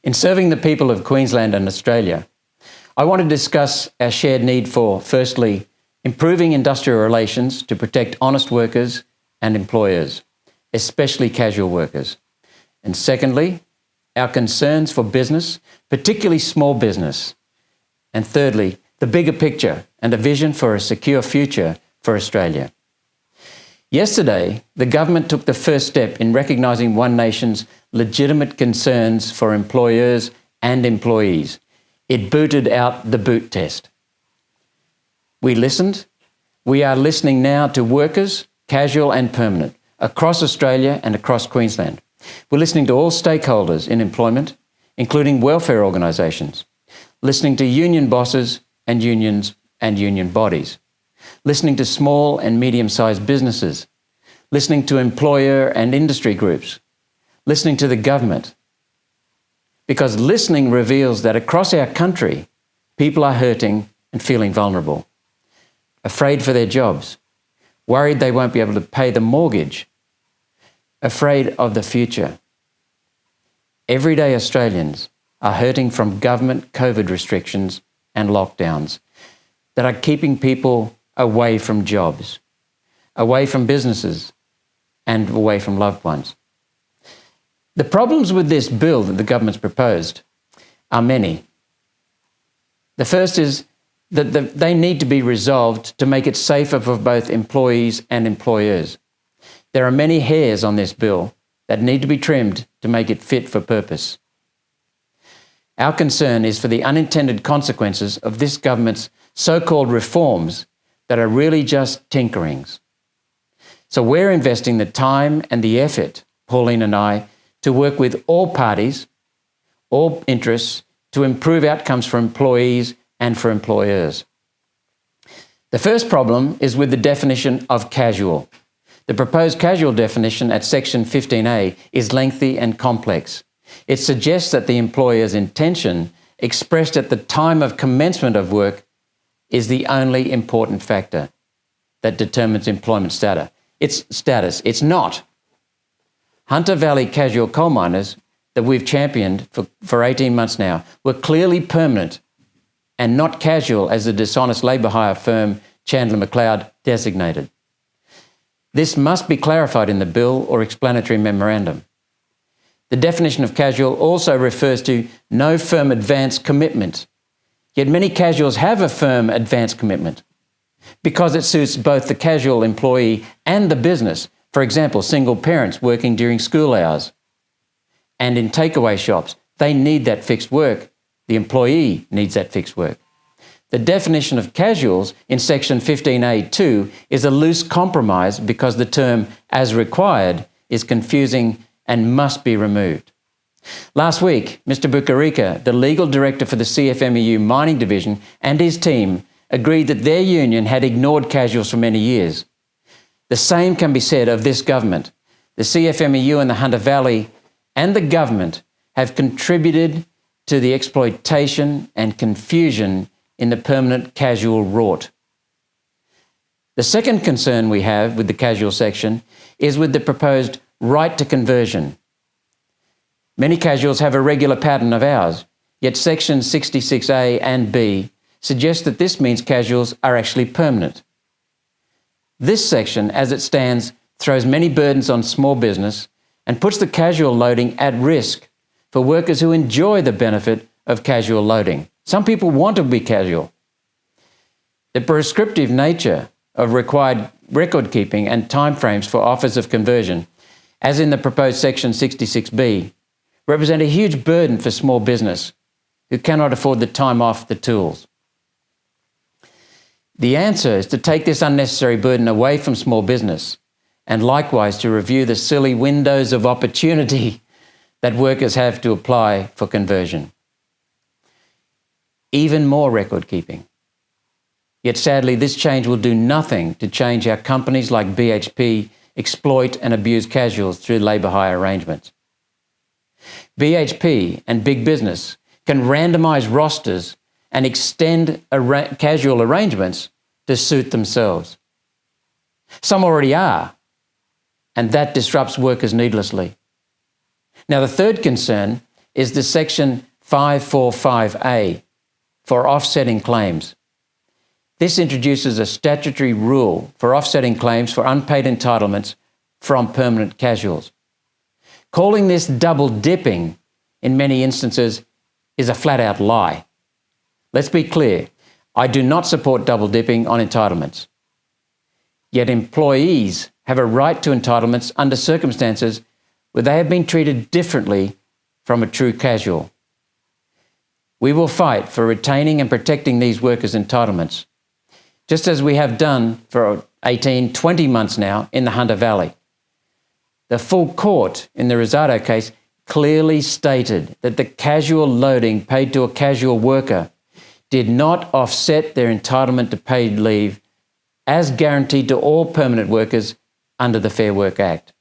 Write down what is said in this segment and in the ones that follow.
In serving the people of Queensland and Australia, I want to discuss our shared need for, firstly, improving industrial relations to protect honest workers and employers, especially casual workers. And secondly, our concerns for business, particularly small business. And thirdly, the bigger picture and a vision for a secure future for Australia. Yesterday, the government took the first step in recognising One Nation's legitimate concerns for employers and employees. It booted out the boot test. We listened. We are listening now to workers, casual and permanent, across Australia and across Queensland. We're listening to all stakeholders in employment, including welfare organisations, listening to union bosses and unions and union bodies, listening to small and medium-sized businesses, listening to employer and industry groups, listening to the government. Because listening reveals that across our country, people are hurting and feeling vulnerable, afraid for their jobs, worried they won't be able to pay the mortgage, afraid of the future. Everyday Australians are hurting from government COVID restrictions and lockdowns that are keeping people away from jobs, away from businesses, and away from loved ones. The problems with this bill that the government's proposed are many. The first is that they need to be resolved to make it safer for both employees and employers. There are many hairs on this bill that need to be trimmed to make it fit for purpose. Our concern is for the unintended consequences of this government's so-called reforms that are really just tinkerings. So we're investing the time and the effort, Pauline and I, to work with all parties, all interests, to improve outcomes for employees and for employers. The first problem is with the definition of casual. The proposed casual definition at section 15A is lengthy and complex. It suggests that the employer's intention, expressed at the time of commencement of work, is the only important factor that determines employment status. It's not. Hunter Valley casual coal miners that we've championed for 18 months now were clearly permanent and not casual as the dishonest labour hire firm Chandler McLeod designated. This must be clarified in the bill or explanatory memorandum. The definition of casual also refers to no firm advance commitment. Yet many casuals have a firm advance commitment because it suits both the casual employee and the business. For example, single parents working during school hours. And in takeaway shops, they need that fixed work. The employee needs that fixed work. The definition of casuals in section 15A2 is a loose compromise because the term as required is confusing and must be removed. Last week, Mr. Bukarika, the legal director for the CFMEU mining division, and his team agreed that their union had ignored casuals for many years. The same can be said of this government. The CFMEU and the Hunter Valley and the government have contributed to the exploitation and confusion in the permanent casual rort. The second concern we have with the casual section is with the proposed right to conversion. Many casuals have a regular pattern of hours, yet sections 66A and B suggest that this means casuals are actually permanent. This section, as it stands, throws many burdens on small business and puts the casual loading at risk for workers who enjoy the benefit of casual loading. Some people want to be casual. The prescriptive nature of required record keeping and timeframes for offers of conversion, as in the proposed section 66B, represent a huge burden for small business who cannot afford the time off the tools. The answer is to take this unnecessary burden away from small business and likewise to review the silly windows of opportunity that workers have to apply for conversion. Even more record keeping. Yet sadly, this change will do nothing to change how companies like BHP exploit and abuse casuals through labour hire arrangements. BHP and big business can randomise rosters and extend casual arrangements to suit themselves. Some already are, and that disrupts workers needlessly. Now, the third concern is the Section 545A for offsetting claims. This introduces a statutory rule for offsetting claims for unpaid entitlements from permanent casuals. Calling this double dipping in many instances is a flat-out lie. Let's be clear, I do not support double dipping on entitlements. Yet employees have a right to entitlements under circumstances where they have been treated differently from a true casual. We will fight for retaining and protecting these workers' entitlements, just as we have done for 18, 20 months now in the Hunter Valley. The full court in the Rosado case clearly stated that the casual loading paid to a casual worker did not offset their entitlement to paid leave as guaranteed to all permanent workers under the Fair Work Act.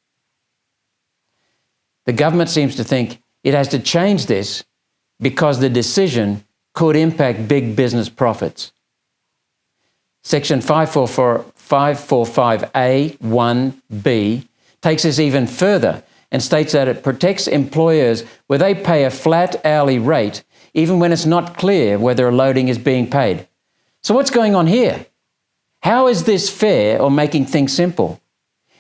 The government seems to think it has to change this because the decision could impact big business profits. Section 545A(1)(b) takes this even further and states that it protects employers where they pay a flat hourly rate even when it's not clear whether a loading is being paid. So what's going on here? How is this fair or making things simple?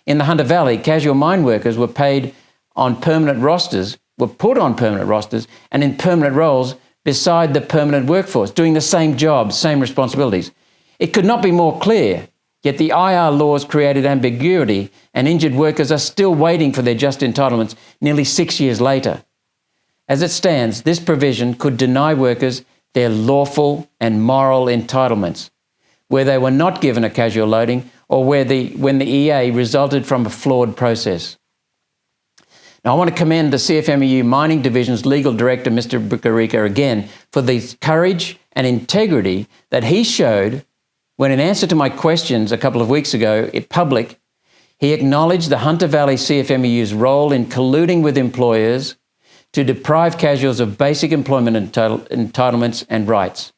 In the Hunter Valley, casual mine workers were paid on permanent rosters, were put on permanent rosters and in permanent roles beside the permanent workforce, doing the same jobs, same responsibilities. It could not be more clear, yet the IR laws created ambiguity and injured workers are still waiting for their just entitlements nearly 6 years later. As it stands, this provision could deny workers their lawful and moral entitlements, where they were not given a casual loading or when the EA resulted from a flawed process. Now, I want to commend the CFMEU Mining Division's Legal Director, Mr. Bukarika, again for the courage and integrity that he showed when, in answer to my questions a couple of weeks ago in public, he acknowledged the Hunter Valley CFMEU's role in colluding with employers to deprive casuals of basic employment entitlements and rights.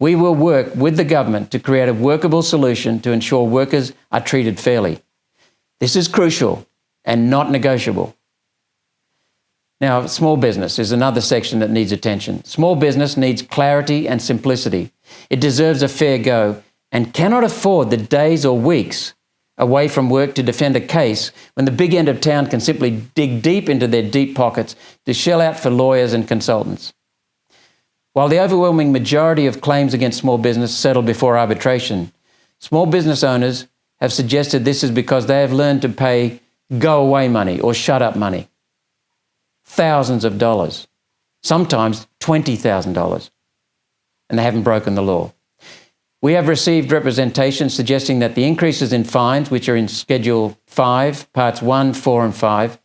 We will work with the government to create a workable solution to ensure workers are treated fairly. This is crucial and not negotiable. Now, small business is another section that needs attention. Small business needs clarity and simplicity. It deserves a fair go and cannot afford the days or weeks away from work to defend a case when the big end of town can simply dig deep into their deep pockets to shell out for lawyers and consultants. While the overwhelming majority of claims against small business settle before arbitration, small business owners have suggested this is because they have learned to pay go-away money or shut-up money. Thousands of dollars, sometimes $20,000, and they haven't broken the law. We have received representation suggesting that the increases in fines, which are in Schedule 5, Parts 1, 4 and 5,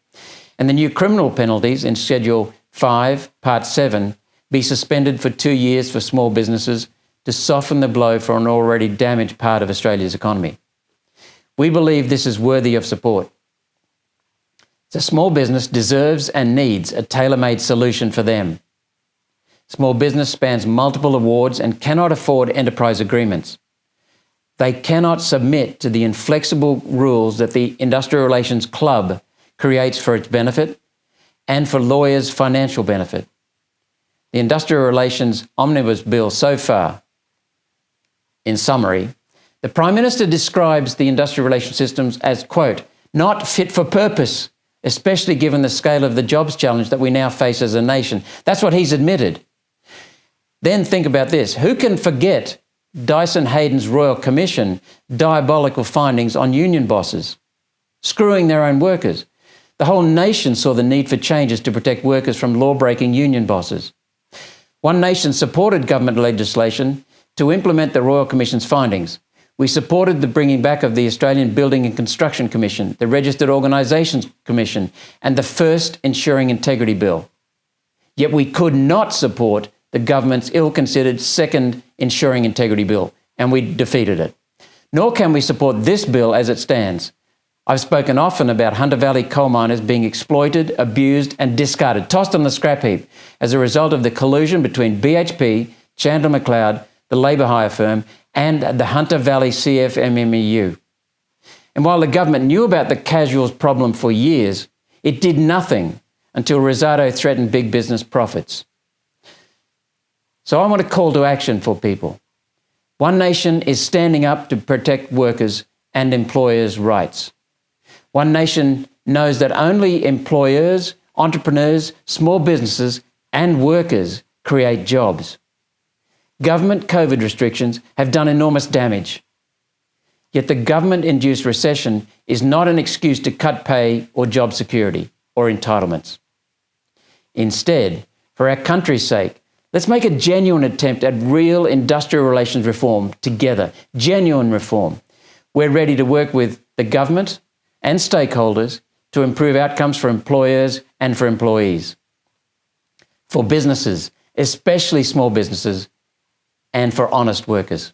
and the new criminal penalties in Schedule 5, Part 7, be suspended for 2 years for small businesses to soften the blow for an already damaged part of Australia's economy. We believe this is worthy of support. The small business deserves and needs a tailor-made solution for them. Small business spans multiple awards and cannot afford enterprise agreements. They cannot submit to the inflexible rules that the Industrial Relations Club creates for its benefit and for lawyers' financial benefit. The Industrial Relations Omnibus Bill so far, in summary, the Prime Minister describes the industrial relations systems as, quote, not fit for purpose, especially given the scale of the jobs challenge that we now face as a nation. That's what he's admitted. Then think about this. Who can forget Dyson Hayden's Royal Commission diabolical findings on union bosses, screwing their own workers? The whole nation saw the need for changes to protect workers from law-breaking union bosses. One Nation supported government legislation to implement the Royal Commission's findings. We supported the bringing back of the Australian Building and Construction Commission, the Registered Organisations Commission, and the first Ensuring Integrity Bill. Yet we could not support the government's ill-considered second Ensuring Integrity Bill, and we defeated it. Nor can we support this bill as it stands. I've spoken often about Hunter Valley coal miners being exploited, abused and discarded, tossed on the scrap heap as a result of the collusion between BHP, Chandler McLeod, the labour hire firm, and the Hunter Valley CFMEU. And while the government knew about the casuals problem for years, it did nothing until Rosado threatened big business profits. So I want to call to action for people. One Nation is standing up to protect workers and employers' rights. One Nation knows that only employers, entrepreneurs, small businesses, and workers create jobs. Government COVID restrictions have done enormous damage. Yet the government-induced recession is not an excuse to cut pay or job security or entitlements. Instead, for our country's sake, let's make a genuine attempt at real industrial relations reform together, genuine reform. We're ready to work with the government and stakeholders to improve outcomes for employers and for employees, for businesses, especially small businesses, and for honest workers.